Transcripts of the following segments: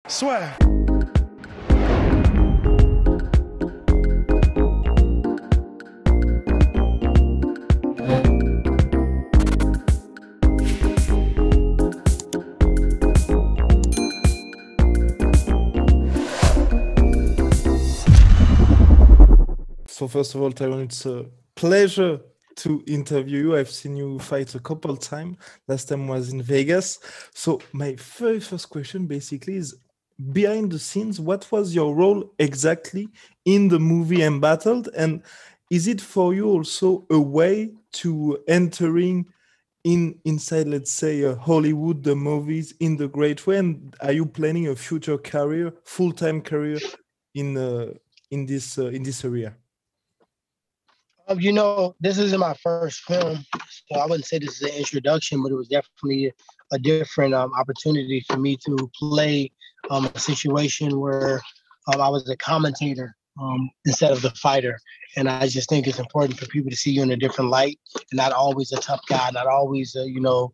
Sueur. So first of all, Tyron, it's a pleasure to interview you. I've seen you fight a couple of times. Last time was in Vegas. So my very first question basically is, behind the scenes, what was your role exactly in the movie Embattled? And is it for you also a way to entering inside, let's say, Hollywood, the movies in the great way? And are you planning a future career, full-time career in this area? You know, this isn't my first film, so I wouldn't say this is an introduction, but it was definitely a different opportunity for me to play a situation where I was a commentator instead of the fighter. And I just think it's important for people to see you in a different light, and not always a tough guy, not always, the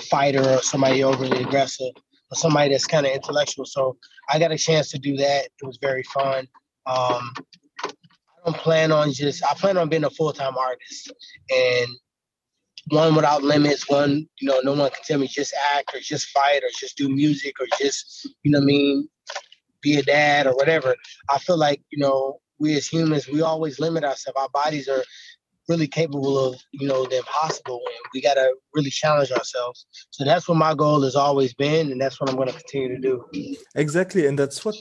fighter or somebody overly aggressive or somebody that's kind of intellectual. So I got a chance to do that. It was very fun. I plan on being a full-time artist, and one without limits. One, no one can tell me just act or just fight or just do music or just, be a dad or whatever. I feel like, we as humans, we always limit ourselves. Our bodies are really capable of, the impossible, and we got to really challenge ourselves. So that's what my goal has always been, and that's what I'm going to continue to do. Exactly, and that's what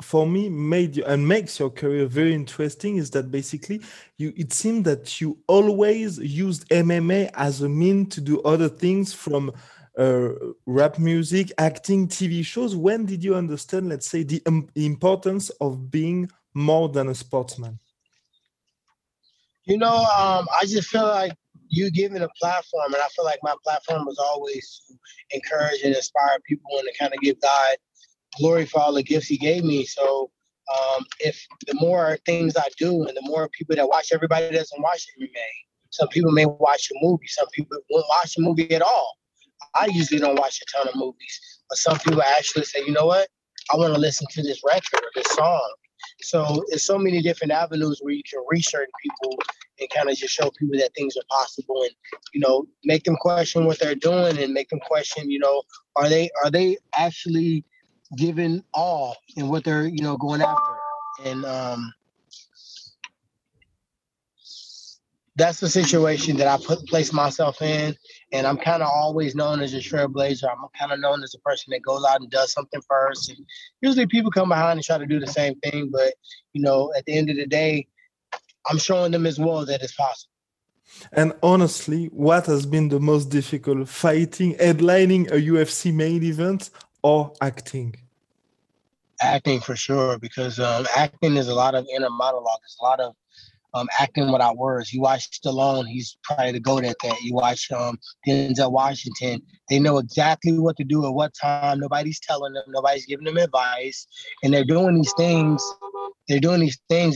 for me made you and makes your career very interesting, is that basically it seemed that you always used MMA as a mean to do other things, from rap music, acting, TV shows. When did you understand, let's say, the importance of being more than a sportsman? I just feel like you giving a platform, and I feel like my platform was always to encourage and inspire people and to kind of give God glory for all the gifts he gave me. So if the more things I do and the more people that watch, everybody doesn't watch MMA. Some people may watch a movie. Some people won't watch a movie at all. I usually don't watch a ton of movies, but some people actually say, you know what? I want to listen to this record or this song. So there's so many different avenues where you can reach certain people and kind of just show people that things are possible, and, make them question what they're doing, and make them question, are they actually giving all in what they're, going after? And that's the situation that I place myself in. And I'm kind of always known as a trailblazer. I'm kind of known as a person that goes out and does something first. And usually people come behind and try to do the same thing. But, at the end of the day, I'm showing them as well that it's possible. And honestly, what has been the most difficult, fighting, headlining a UFC main event, or acting? Acting for sure, because acting is a lot of inner monologue. It's a lot of acting without words. You watch Stallone, he's probably the GOAT at that. You watch Denzel Washington, they know exactly what to do at what time. Nobody's telling them, nobody's giving them advice. And they're doing these things,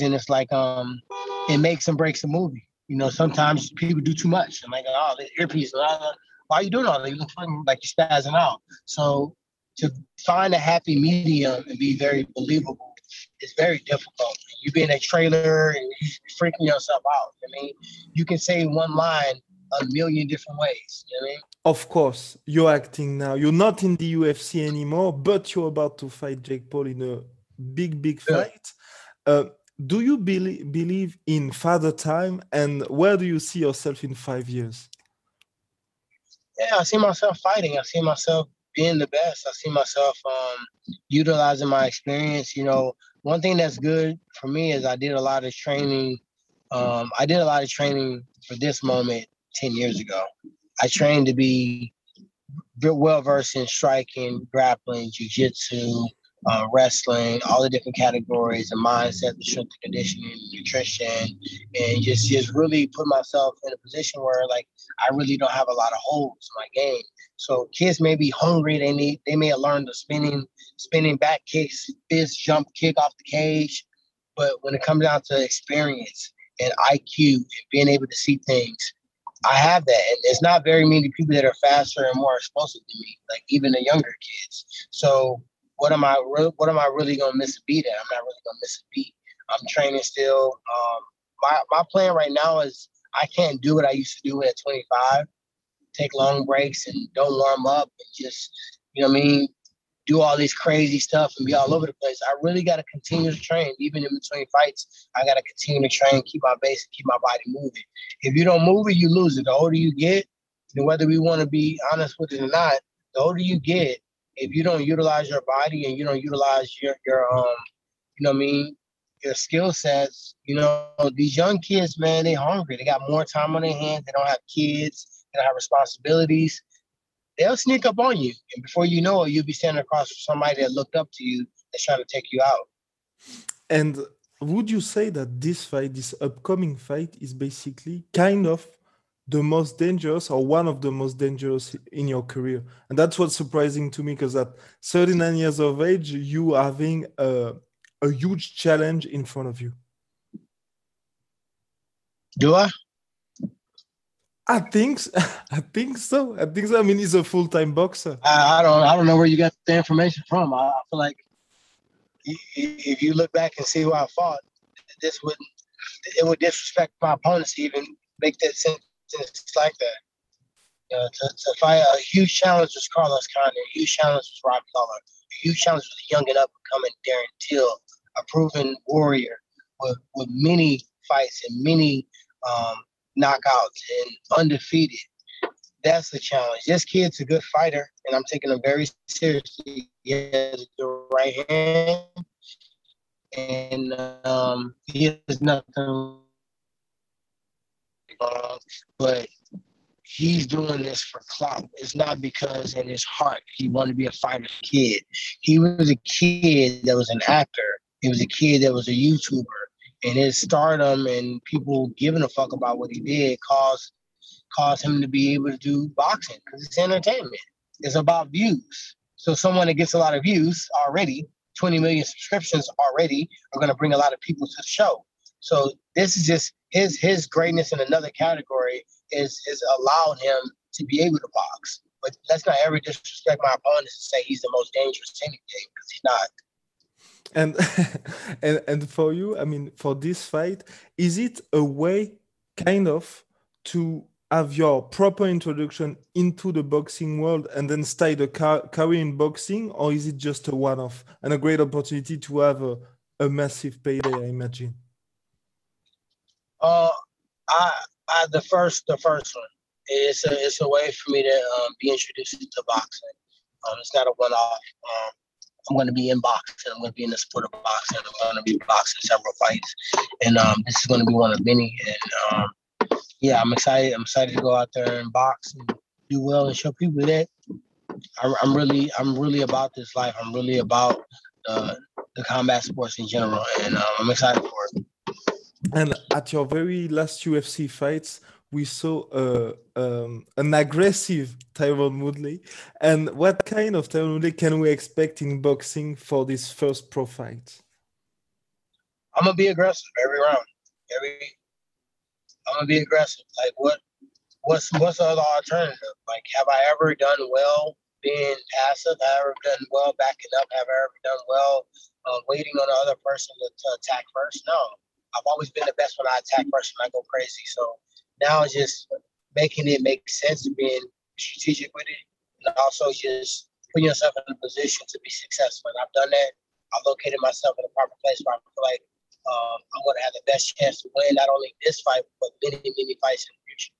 and it's like it makes and breaks a movie. Sometimes people do too much. I'm like, oh, the earpiece, why are you doing all that? You look like you're spazzing out. So to find a happy medium and be very believable is very difficult. You be in a trailer and you freaking yourself out. You can say one line a million different ways. Of course, you're acting now. You're not in the UFC anymore, but you're about to fight Jake Paul in a big fight. Do you believe in Father Time, and where do you see yourself in 5 years? Yeah, I see myself fighting. I see myself being the best. I see myself utilizing my experience. One thing that's good for me is I did a lot of training. I did a lot of training for this moment 10 years ago. I trained to be well-versed in striking, grappling, jiu-jitsu, wrestling, all the different categories, and mindset, the strength and conditioning, nutrition, and just really put myself in a position where, like, I really don't have a lot of holes in my game. So kids may be hungry. They may have learned the spinning back kicks, fist jump kick off the cage. But when it comes down to experience and IQ and being able to see things, I have that, and there's not very many people that are faster and more explosive than me, like even the younger kids. So what am I really gonna miss a beat at? I'm not really gonna miss a beat. I'm training still. My plan right now is I can't do what I used to do at 25. Take long breaks and don't warm up and just, you know what I mean, do all this crazy stuff and be all over the place. I really got to continue to train. Even in between fights, I got to continue to train, keep my base, keep my body moving. If you don't move it, you lose it. The older you get, and whether we want to be honest with it or not, the older you get, if you don't utilize your body and you don't utilize your you know what I mean, your skill sets, you know, these young kids, man, they hungry. They got more time on their hands. They don't have kids. They don't have responsibilities. They'll sneak up on you. And before you know it, you'll be standing across from somebody that looked up to you that's trying to take you out. And would you say that this fight, this upcoming fight, is basically kind of the most dangerous or one of the most dangerous in your career? And that's what's surprising to me, because at 39 years of age, you are having a huge challenge in front of you. Do I? I think so. I think so. I mean, he's a full-time boxer. I don't know where you got the information from. I feel like if you look back and see who I fought, it would disrespect my opponents to even make that sentence like that. You know, to fight a huge challenge was Carlos Condit, a huge challenge was Rob Lawler, a huge challenge was a young and up and coming Darren Till, a proven warrior with many fights and many knockouts and undefeated. That's the challenge. This kid's a good fighter, and I'm taking him very seriously. He has a good right hand, and he has nothing wrong, but he's doing this for clout. It's not because in his heart he wanted to be a fighter kid. He was a kid that was an actor. He was a kid that was a YouTuber. And his stardom and people giving a fuck about what he did caused him to be able to do boxing, because it's entertainment. It's about views. So someone that gets a lot of views already, 20 million subscriptions already, are going to bring a lot of people to the show. So this is just his greatness in another category is allowed him to be able to box. But let's not ever disrespect my opponents and say he's the most dangerous anything, because he's not. And and for you, I mean, for this fight, is it a way kind of to have your proper introduction into the boxing world and then start a career in boxing, or is it just a one-off and a great opportunity to have a massive payday, I imagine? The first one. It's a way for me to be introduced to boxing. It's not a one-off. I'm going to be in boxing. I'm going to be in the sport of boxing. I'm going to be boxing several fights, and this is going to be one of many. And yeah, I'm excited. I'm excited to go out there and box and do well and show people that I'm really about this life. I'm really about the combat sports in general, and I'm excited for it. And at your very last UFC fights, we saw an aggressive Tyron Woodley. And what kind of Tyron Woodley can we expect in boxing for this first pro fight? I'm gonna be aggressive every round. I'm gonna be aggressive. Like what's the other alternative? Like, have I ever done well being passive? Have I ever done well backing up? Have I ever done well waiting on the other person to attack first? No. I've always been the best when I attack first and I go crazy. So now it's just making it make sense, being strategic with it, and also just putting yourself in a position to be successful. And I've done that. I've located myself in a proper place where I feel like I'm going to have the best chance to win not only this fight, but many, many fights in the future.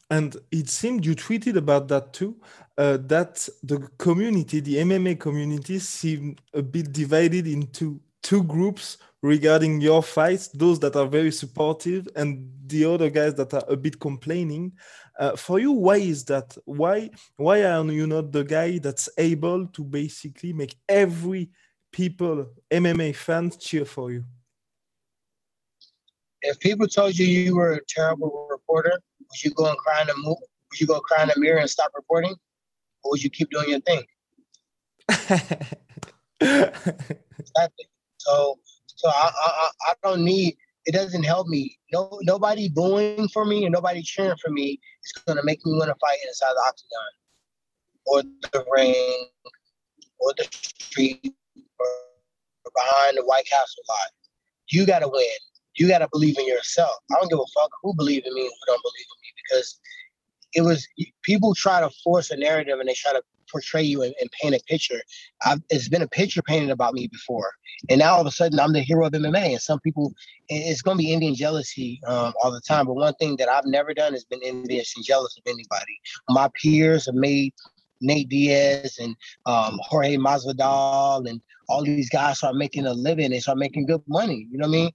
And it seemed you tweeted about that too, that the community, the MMA community, seemed a bit divided into two groups regarding your fights, those that are very supportive and the other guys that are a bit complaining. For you, why is that? Why are you not the guy that's able to basically make every people, MMA fans, cheer for you? If people told you you were a terrible reporter, would you go and cry in the mirror? Would you go cry in the mirror and stop reporting, or would you keep doing your thing? Exactly. So I don't need it doesn't help me. Nobody booing for me and nobody cheering for me is going to make me want to fight inside the octagon or the ring or the street or behind the White Castle lot. You got to win. You got to believe in yourself. I don't give a fuck who believes in me and who don't believe in me, because it was, people try to force a narrative and they try to portray you and paint a picture. It's been a picture painted about me before, and now all of a sudden I'm the hero of MMA. And some people, it's going to be envy and jealousy all the time. But one thing that I've never done is been envious and jealous of anybody. My peers have made Nate Diaz and Jorge Masvidal and all these guys start making a living. They start making good money. You know what I mean?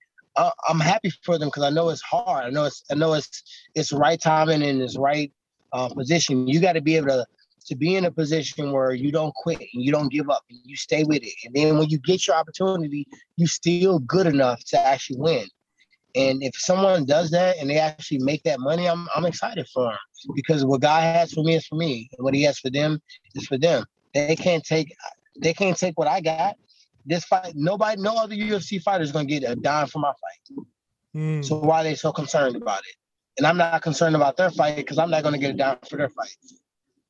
I'm happy for them because I know it's hard. I know it's the right timing and it's right position. You got to be able to be in a position where you don't quit and you don't give up and you stay with it. And then when you get your opportunity, you still good enough to actually win. And if someone does that and they actually make that money, I'm excited for them, because what God has for me is for me, and what He has for them is for them. They can't take what I got. This fight, no other UFC fighter is gonna get a dime for my fight. So why are they so concerned about it? And I'm not concerned about their fight because I'm not gonna get a dime for their fight.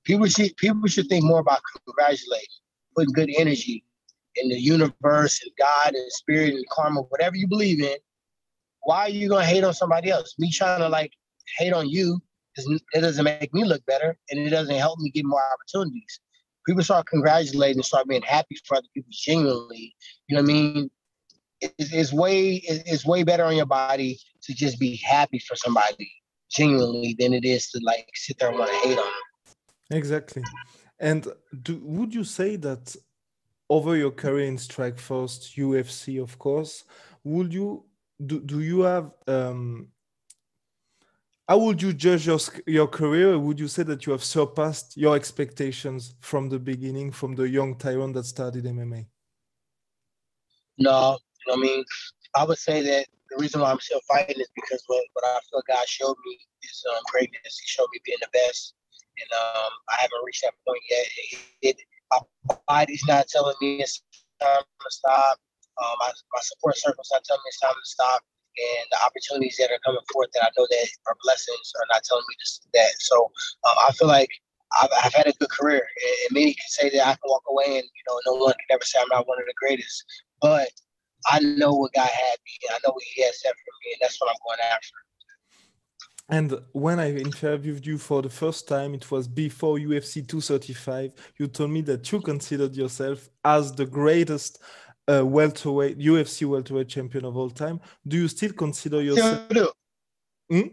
People should think more about congratulating, putting good energy in the universe and God and spirit and karma, whatever you believe in. Why are you gonna hate on somebody else? Me trying to like hate on you, it doesn't make me look better, and it doesn't help me get more opportunities. People start congratulating and start being happy for other people genuinely. You know what I mean? It's way better on your body to just be happy for somebody genuinely than it is to like sit there and want to hate on them. Exactly. And would you say that over your career in Strikeforce, UFC, of course, would you do you have how would you judge your career? Would you say that you have surpassed your expectations from the beginning, from the young Tyron that started MMA? No, I mean, I would say that the reason why I'm still fighting is because what I feel God showed me is greatness. He showed me being the best, and I haven't reached that point yet. My body's not telling me it's time to stop. My support circle's not telling me it's time to stop. And the opportunities that are coming forth that I know that are blessings are not telling me that. So I feel like I've had a good career, and many can say that I can walk away and, no one can ever say I'm not one of the greatest. But I know what God had me, and I know what He has set for me, and that's what I'm going after. And when I interviewed you for the first time, it was before UFC 235. You told me that you considered yourself as the greatest UFC welterweight champion of all time. Do you still consider yourself? I still do.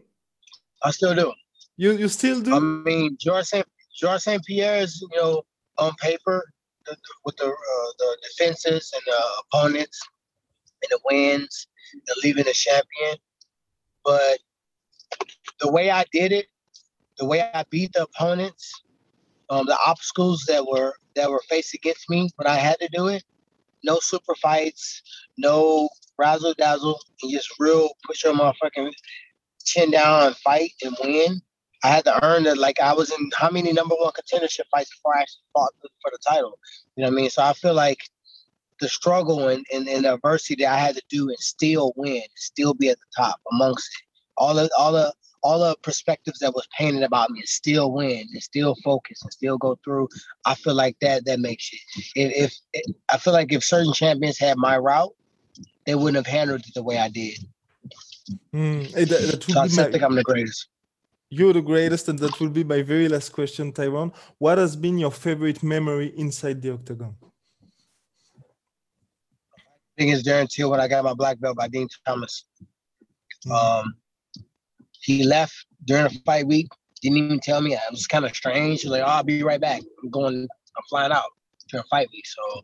I still do. You still do? I mean, George St. Pierre is, on paper with the defenses and the opponents and the wins and leaving a champion. But the way I did it, the way I beat the opponents, the obstacles that were faced against me when I had to do it, no super fights, no razzle dazzle, and just real push your motherfucking chin down and fight and win. I had to earn that. Like, I was in how many number one contendership fights before I actually fought for the title? You know what I mean? So I feel like the struggle and the adversity that I had to do and still win, still be at the top amongst it. All the perspectives that was painted about me and still win and still focus and still go through. I feel like that makes it. I feel like if certain champions had my route, they wouldn't have handled it the way I did. So I still think I'm the greatest. You're the greatest, and that will be my very last question, Tyron. What has been your favorite memory inside the octagon? I think it's during when I got my black belt by Dean Thomas. He left during the fight week, didn't even tell me. It was kind of strange. He was like, I'll be right back. I'm flying out during fight week. So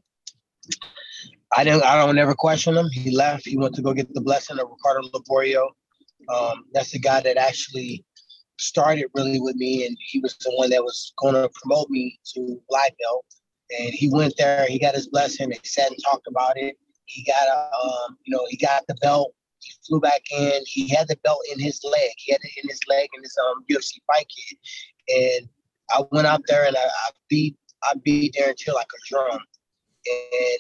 I don't ever question him. He left. He went to go get the blessing of Ricardo Laborio. That's the guy that actually started really with me, and he was the one that was going to promote me to black belt. And he went there. He got his blessing. They sat and talked about it. He got he got the belt. He flew back in. He had the belt in his leg. He had it in his leg in his UFC fight kit. And I went out there and I beat Darren Till like a drum. And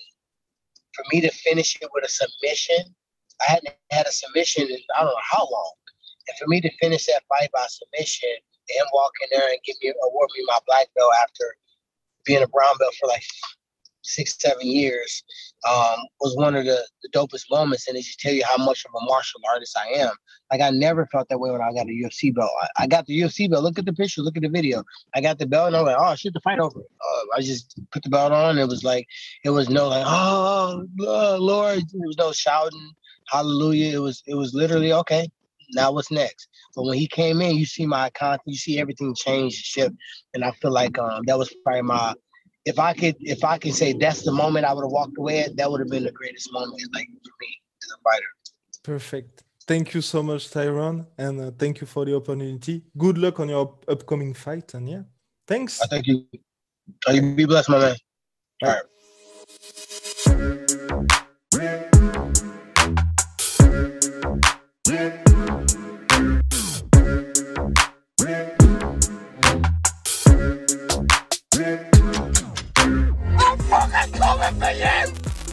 for me to finish it with a submission I hadn't had a submission in I don't know how long. And for me to finish that fight by submission, and him walk in there and award me my black belt after being a brown belt for like 6-7 years, was one of the dopest moments. And it just tell you how much of a martial artist I am. Like, I never felt that way when I got a UFC belt. I got the UFC belt. Look at the picture. Look at the video. I got the belt, and I'm like, oh, shit, the fight over. I just put the belt on. It was like, it was no like, oh, Lord. There was no shouting, hallelujah. It was literally, okay, now what's next? But when he came in, you see my content, you see everything change, shift. And I feel like that was probably my, if I could say that's the moment I would have walked away at, that would have been the greatest moment, like, for me as a fighter. Perfect. Thank you so much, Tyron, and thank you for the opportunity. Good luck on your upcoming fight, and yeah, thanks. Thank you. You be blessed, my man. Bye. All right.